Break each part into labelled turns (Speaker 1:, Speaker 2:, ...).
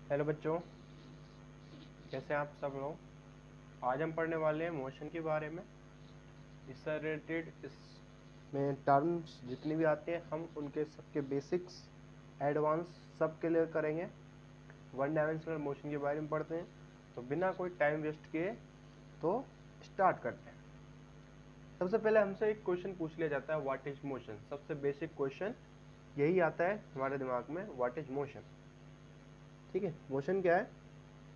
Speaker 1: Hello बच्चों, कैसे हैं आप सब लोग। आज हम पढ़ने वाले हैं मोशन के बारे में। इससे रिलेटेड इसमें टर्म्स जितनी भी आती हैं हम उनके सबके बेसिक्स एडवांस सब क्लियर करेंगे। वन डायमेंशनल मोशन के बारे में पढ़ते हैं। तो बिना कोई टाइम वेस्ट किए तो स्टार्ट करते हैं। सबसे पहले हमसे एक क्वेश्चन पूछ लिया जाता है, व्हाट इज मोशन। सबसे बेसिक क्वेश्चन यही आता है हमारे दिमाग में, व्हाट इज मोशन। ठीक है, मोशन क्या है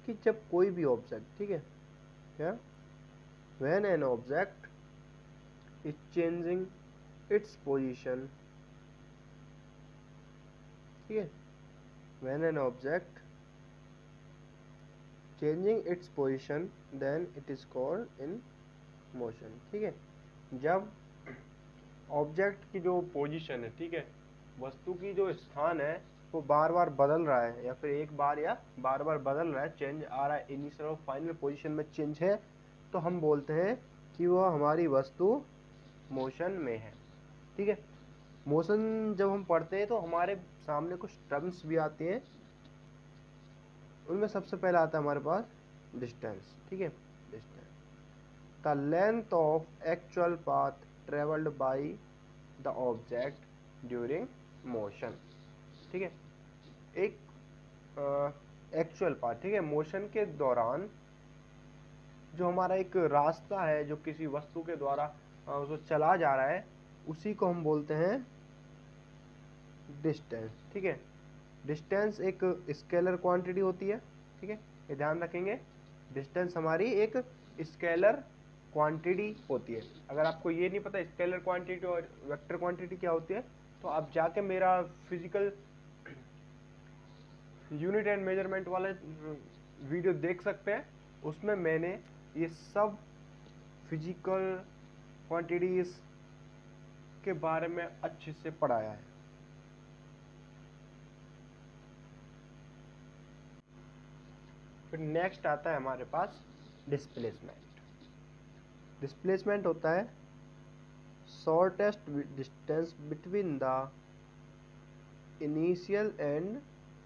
Speaker 1: कि जब कोई भी ऑब्जेक्ट, ठीक है क्या, when an object is changing its position, ठीक है, when an object changing its position then it is called in motion। ठीक है, जब ऑब्जेक्ट की जो पोजीशन है, ठीक है, वस्तु की जो स्थान है वो बार बार बदल रहा है या फिर एक बार या बार बार बदल रहा है, चेंज आ रहा है, इनिशियल और फाइनल पोजीशन में चेंज है, तो हम बोलते हैं कि वह हमारी वस्तु मोशन में है। ठीक है, मोशन जब हम पढ़ते हैं तो हमारे सामने कुछ टर्म्स भी आती हैं। उनमें सबसे पहला आता है हमारे पास डिस्टेंस। ठीक है, distance the length of actual path travelled by the object during motion. ठीक है, एक एक्चुअल पाथ, ठीक है, मोशन के दौरान जो हमारा एक रास्ता है जो किसी वस्तु के द्वारा उसको चला जा रहा है, उसी को हम बोलते हैं डिस्टेंस। ठीक है, डिस्टेंस एक स्केलर क्वांटिटी होती है। ठीक है, ये ध्यान रखेंगे, डिस्टेंस हमारी एक स्केलर क्वांटिटी होती है। अगर आपको ये नहीं पता स्केलर क्वांटिटी और वेक्टर क्वांटिटी क्या होती है, तो आप जाके मेरा फिजिकल यूनिट एंड मेजरमेंट वाला वीडियो देख सकते हैं। उसमें मैंने ये सब फिजिकल क्वांटिटीज के बारे में अच्छे से पढ़ाया है। फिर नेक्स्ट आता है हमारे पास डिस्प्लेसमेंट। डिस्प्लेसमेंट होता है shortest distance between the initial and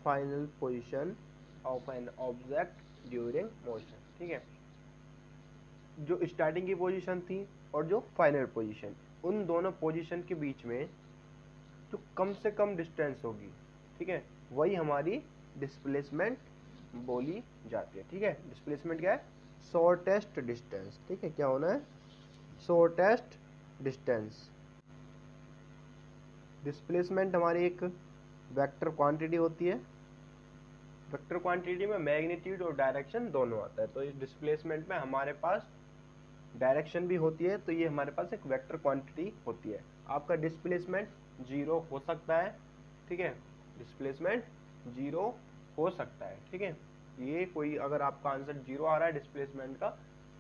Speaker 1: final position of an object during motion. ठीक है, जो स्टार्टिंग की पोजीशन थी और जो फाइनल पोजीशन, उन दोनों पोजीशन के बीच में जो कम से कम डिस्टेंस होगी, ठीक है, वही हमारी डिस्प्लेसमेंट बोली जाती है। ठीक है, डिस्प्लेसमेंट क्या है, शॉर्टेस्ट डिस्टेंस। ठीक है, क्या होना है, शॉर्टेस्ट डिस्टेंस। डिस्प्लेसमेंट हमारी एक वेक्टर क्वांटिटी होती है। वेक्टर क्वांटिटी में मैग्नीट्यूड और डायरेक्शन दोनों आता है, तो इस डिस्प्लेसमेंट में हमारे पास डायरेक्शन भी होती है, तो ये हमारे पास एक वेक्टर क्वांटिटी होती है। आपका डिस्प्लेसमेंट जीरो हो सकता है। ठीक है, डिस्प्लेसमेंट जीरो हो सकता है। ठीक है, ये कोई अगर आपका आंसर जीरो आ रहा है डिस्प्लेसमेंट का,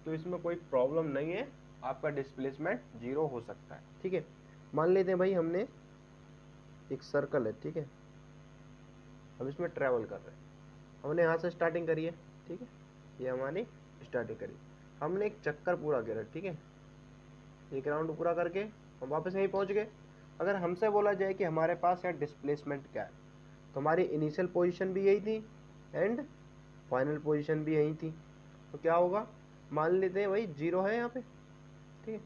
Speaker 1: तो इसमें कोई प्रॉब्लम नहीं है, आपका डिस्प्लेसमेंट जीरो हो सकता है। ठीक है, मान लेते हैं भाई हमने एक सर्कल है, ठीक है, हम इसमें ट्रेवल कर रहे हैं, हमने यहाँ से स्टार्टिंग करी है। ठीक है, ये हमारी स्टार्टिंग करी, हमने एक चक्कर पूरा करा। ठीक है, एक राउंड पूरा करके हम वापस यहीं पहुंच गए। अगर हमसे बोला जाए कि हमारे पास यहाँ डिस्प्लेसमेंट क्या है, तो हमारी इनिशियल पोजीशन भी यही थी एंड फाइनल पोजीशन भी यही थी, तो क्या होगा, मान लेते हैं भाई जीरो है यहाँ पे। ठीक है,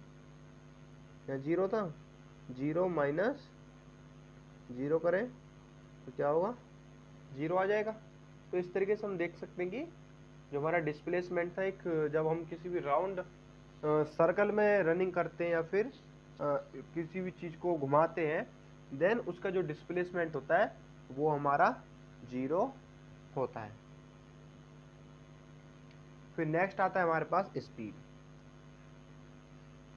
Speaker 1: यहाँ जीरो था, जीरो माइनस जीरो करें तो क्या होगा, जीरो आ जाएगा। तो इस तरीके से हम देख सकते हैं कि जो हमारा डिस्प्लेसमेंट था, एक जब हम किसी भी राउंड सर्कल में रनिंग करते हैं या फिर किसी भी चीज़ को घुमाते हैं, देन उसका जो डिस्प्लेसमेंट होता है वो हमारा जीरो होता है। फिर नेक्स्ट आता है हमारे पास speed.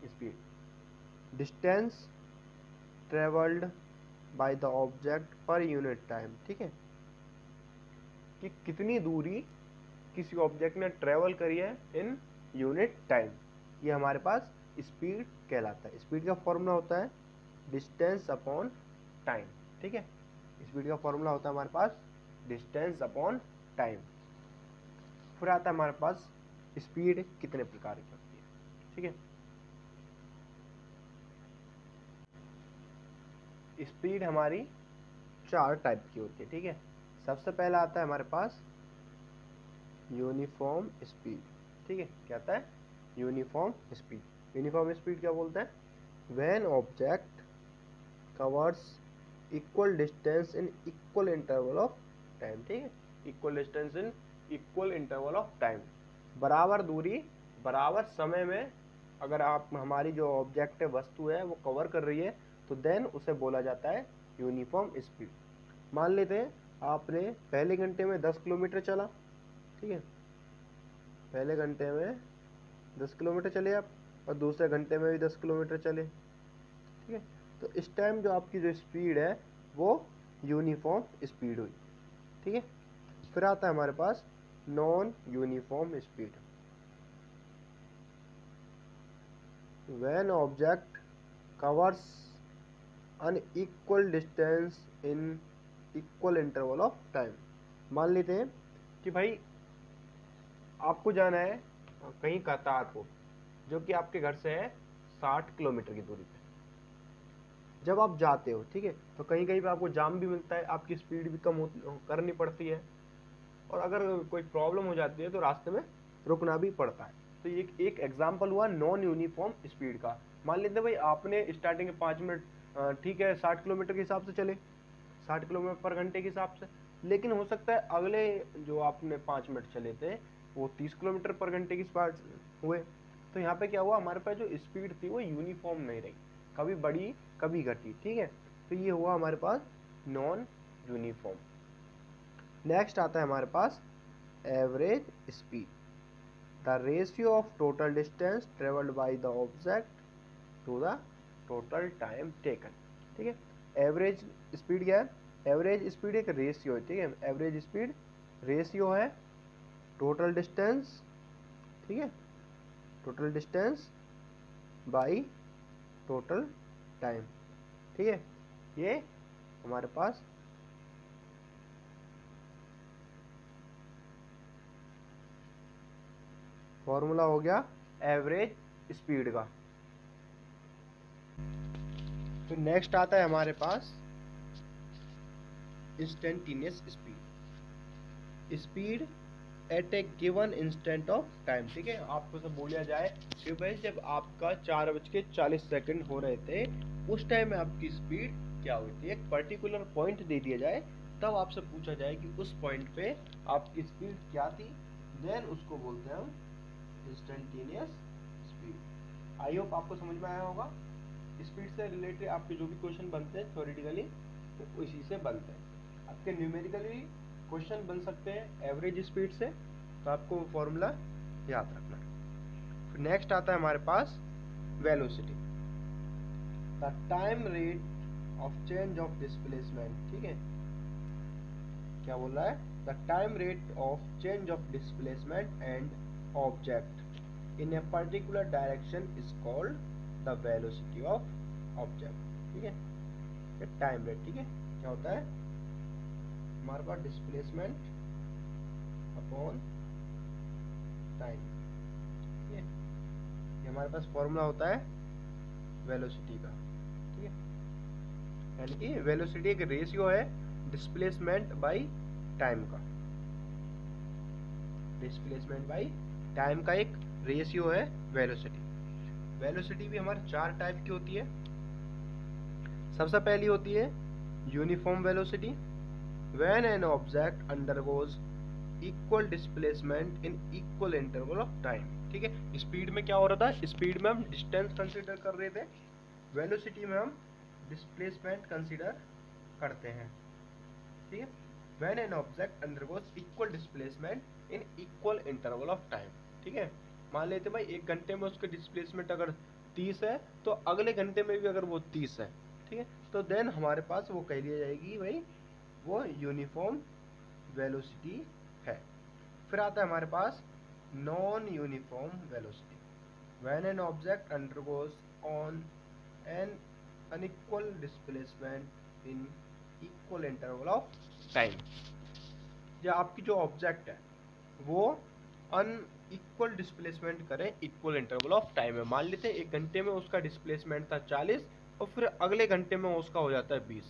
Speaker 1: Speed distance travelled by the object per unit time. ठीक है, कि कितनी दूरी किसी ऑब्जेक्ट ने ट्रेवल करी है इन यूनिट टाइम, ये हमारे पास स्पीड कहलाता है। स्पीड का फॉर्मूला होता है डिस्टेंस अपॉन टाइम। ठीक है, स्पीड का फॉर्मूला होता है हमारे पास डिस्टेंस अपॉन टाइम। फिर आता है हमारे पास स्पीड कितने प्रकार की होती है। ठीक है, स्पीड हमारी चार टाइप की होती है। ठीक है, सबसे पहला आता है हमारे पास यूनिफॉर्म स्पीड, ठीक है, क्या आता है, यूनिफॉर्म स्पीड। यूनिफॉर्म स्पीड क्या बोलते हैं, when object covers equal distance in equal interval of time, ठीक है, equal distance in equal interval of time, बराबर दूरी बराबर समय में अगर आप हमारी जो ऑब्जेक्ट है, वस्तु है, वो कवर कर रही है तो देन उसे बोला जाता है यूनिफॉर्म स्पीड। मान लेते हैं आपने पहले घंटे में 10 किलोमीटर चला, ठीक है, पहले घंटे में 10 किलोमीटर चले आप, और दूसरे घंटे में भी 10 किलोमीटर चले, ठीक है, तो इस टाइम जो आपकी जो स्पीड है वो यूनिफॉर्म स्पीड हुई, ठीक है। फिर आता है हमारे पास non uniform speed, when object covers unequal distance in equal interval of time. मान लेते हैं कि भाई आपको जाना है कहीं करतारपुर, जो कि आपके घर से है 60 किलोमीटर की दूरी पे। जब आप जाते हो, ठीक है, तो कहीं कहीं पे आपको जाम भी मिलता है, आपकी स्पीड भी कम करनी पड़ती है, और अगर कोई प्रॉब्लम हो जाती है तो रास्ते में रुकना भी पड़ता है। तो ये एक एग्जाम्पल हुआ नॉन यूनिफॉर्म स्पीड का। मान लेते हैं भाई आपने स्टार्टिंग के 5 मिनट ठीक है 60 किलोमीटर के हिसाब से चले, 60 किलोमीटर पर घंटे के हिसाब से, लेकिन हो सकता है अगले जो आपने 5 मिनट चले थे वो 30 किलोमीटर पर घंटे की स्पीड हुए। तो यहाँ पे क्या हुआ, हमारे पास जो स्पीड थी वो यूनिफॉर्म नहीं रही, कभी बढ़ी कभी घटी, ठीक है। तो ये हुआ हमारे पास नॉन यूनिफॉर्म। नेक्स्ट आता है हमारे पास average speed, the ratio of total distance travelled by the object to the total time taken, ठीक है। एवरेज स्पीड क्या है, एवरेज स्पीड एक रेशियो है, ठीक है, एवरेज स्पीड रेशियो है टोटल डिस्टेंस, ठीक है, total distance by total time, ठीक है। ये हमारे पास फॉर्मूला हो गया एवरेज स्पीड का। तो नेक्स्ट आता है हमारे पास instantaneous speed, speed at a given instant of time, ठीक है। आपको सब बोला जाए कि भाई जब आपका 4:40 हो रहे थे उस टाइम में आपकी स्पीड क्या हुई थी, एक पर्टिकुलर पॉइंट दे दिया जाए, तब आपसे पूछा जाए कि उस पॉइंट पे आपकी स्पीड क्या थी, देन उसको बोलते हैं हम इंस्टेंटेनियस स्पीड। आई होप आपको समझ में आया होगा। स्पीड से रिलेटेड आपके जो भी क्वेश्चन बनते हैं थ्योरेटिकली तो इसी से बनते हैं, आपके न्यूमेरिकली क्वेश्चन बन सकते हैं एवरेज स्पीड से, तो आपको वो फॉर्मूला याद रखना है। फिर नेक्स्ट आता है हमारे पास velocity, the time rate of change of displacement, ठीक है, क्या बोल रहा है, the time rate of change of displacement and object in a particular direction is called the velocity of object, ठीक है, टाइम रेट, ठीक है, क्या होता है हमारे पास डिस्प्लेसमेंट अपॉन टाइम, ठीक है, ये हमारे पास फॉर्मूला होता है वेलोसिटी का, ठीक है, यानी कि वेलोसिटी एक रेशियो है डिस्प्लेसमेंट बाय टाइम का, डिस्प्लेसमेंट बाय टाइम का एक रेशियो है वेलोसिटी। वेलोसिटी भी हमारे 4 टाइप की होती है। सबसे पहली होती है uniform velocity, when an object undergoes equal displacement in equal interval of time, ठीक है। स्पीड में क्या हो रहा था, स्पीड में हम डिस्टेंस कंसीडर कर रहे थे, वेलोसिटी में हम डिस्प्लेसमेंट कंसीडर करते हैं, ठीक है। When an object undergoes equal displacement in equal interval of time, ठीक है। मान लेते भाई 1 घंटे में उसका डिस्प्लेसमेंट अगर 30 है तो अगले घंटे में भी अगर वो 30 है, ठीक है, तो देन हमारे पास वो कह लिया जाएगी भाई वो यूनिफॉर्म वेलोसिटी है। फिर आता है हमारे पास non uniform velocity, when an object undergoes on an unequal displacement in equal interval of time, या आपकी जो ऑब्जेक्ट है वो अनइक्वल डिस्प्लेसमेंट करें इक्वल इंटरवल ऑफ टाइम में। मान लेते हैं 1 घंटे में उसका डिस्प्लेसमेंट था 40 और फिर अगले घंटे में उसका हो जाता है 20,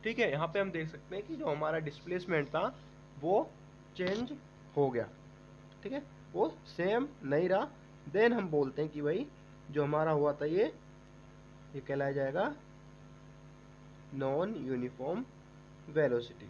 Speaker 1: ठीक है। यहाँ पे हम देख सकते हैं कि जो हमारा डिस्प्लेसमेंट था वो चेंज हो गया, ठीक है, वो सेम नहीं रहा, देन हम बोलते हैं कि भाई जो हमारा हुआ था ये कहलाया जाएगा नॉन यूनिफॉर्म वेलोसिटी।